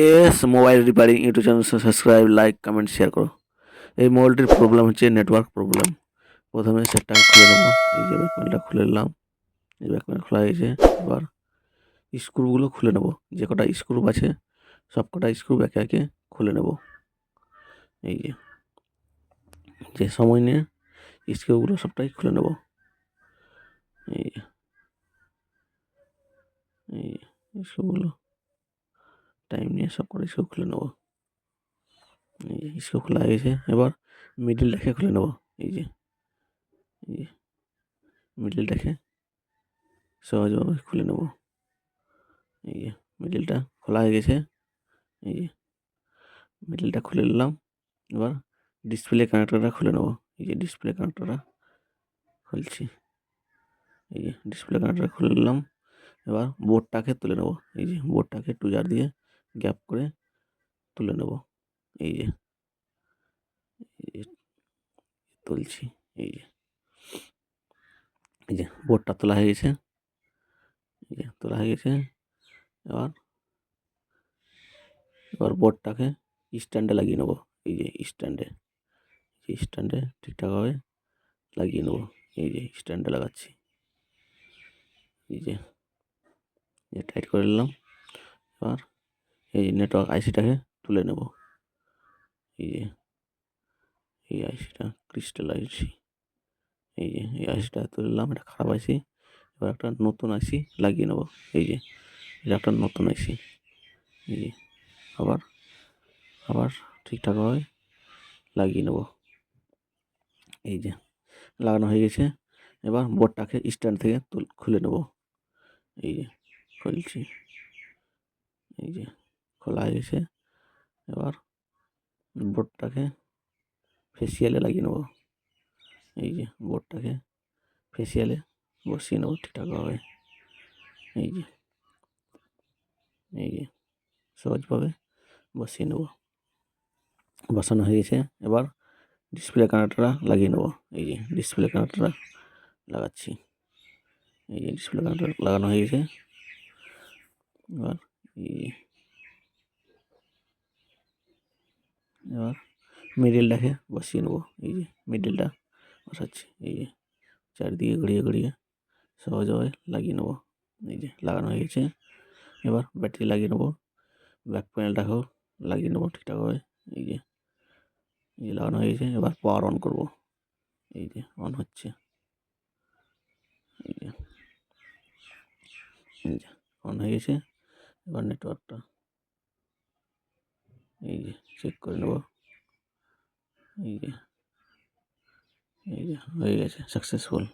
S mobile repairing YouTube channel subscribe, like, comment, share করো। এই মোবাইলটির problem হচ্ছে network problem. প্রথমে সেটটা খুলে নেবো। এই যে ব্যাকপ্যানেলটা খুলে নিলাম। এই ব্যাকপ্যানেল খোলা হয়েছে। এবার স্ক্রুগুলো খুলে নেবো। যে কটা স্ক্রু আছে সব কটা স্ক্রু একে একে খুলে নেব। এই যে সময় নিয়ে স্ক্রুগুলো সবটাই খুলে নেব। এই এই স্ক্রুগুলো টাইম নিয়ে সব কটা স্ক্রু খুলে নেব। এই স্ক্রু খোলা হয়ে গেছে। এবার মিডিল রেখে খুলে নেব। এই যে মিডিল রেখে সহজভাবে খুলে নেব। এই যে মিডিলটা খোলা হয়ে গেছে। এই যে মিডিলটা খুলে নিলাম। এবার ডিসপ্লে কানেক্টরটা খুলে নেব। এই যে ডিসপ্লে কানেক্টরটা খুলছি। এই যে ডিসপ্লে কানেক্টরটা খুলে নিলাম। এবার বোর্ডটাকে তুলে নেব। এই যে বোর্ডটাকে টুজার দিয়ে গ্যাপ করে তুলে নেব। এই যে তুলছি। এই যে বোর্ডটা তোলা হয়ে গেছে। এই যে তোলা হয়ে গেছে। এবার বোর্ডটাকে স্ট্যান্ডে লাগিয়ে নেব। এই যে স্ট্যান্ডে ঠিকঠাকভাবে লাগিয়ে নেব। এই যে স্ট্যান্ডে লাগাচ্ছি। এই যে টাইট করে নিলাম। এবার এই নেটওয়ার্ক আইসিটাকে তুলে নেব। এই যে এই আইসিটা ক্রিস্টাল আইসি। এই যে এই আইসিটা তুলে নিলাম। এটা খারাপ আইসি। এবার একটা নতুন আইসি লাগিয়ে নেব। এই যে এটা একটা নতুন আইসি। এই যে আবার ঠিকঠাকভাবে লাগিয়ে নেব। এই যে লাগানো হয়ে গেছে। এবার বোর্ডটাকে স্ট্যান্ড থেকে খুলে নেব। এই যে খুলছি। এই যে খোলা হয়ে গেছে। এবার বোর্ডটাকে ফেসিয়ালে লাগিয়ে নেব। এই যে বোর্ডটাকে ফেসিয়ালে বসিয়ে নেব ঠিকঠাকভাবে। এই যে সহজভাবে বসিয়ে নেব। বসানো হয়ে গেছে। এবার ডিসপ্লে কানেক্টরটা লাগিয়ে নেব। এই যে ডিসপ্লে কানেক্টরটা লাগাচ্ছি। এই যে ডিসপ্লে কানেক্টর লাগানো হয়ে গেছে। এবার মিডিলটাকে বসিয়ে নেব। এই যে মিডিলটা বসাচ্ছি। এই যে চারিদিকে ঘুরিয়ে সহজভাবে লাগিয়ে নেব। এই যে লাগানো হয়ে গেছে। এবার ব্যাটারি লাগিয়ে নেব। ব্যাক প্যানেলটাকেও লাগিয়ে নেব ঠিকঠাকভাবে। এই যে লাগানো হয়ে গেছে। এবার পাওয়ার অন করব। এই যে অন হচ্ছে। এই যে অন হয়ে গেছে। এবার নেটওয়ার্কটা এই যে চেক করে নেব। এই যে হয়ে গেছে সাকসেসফুল।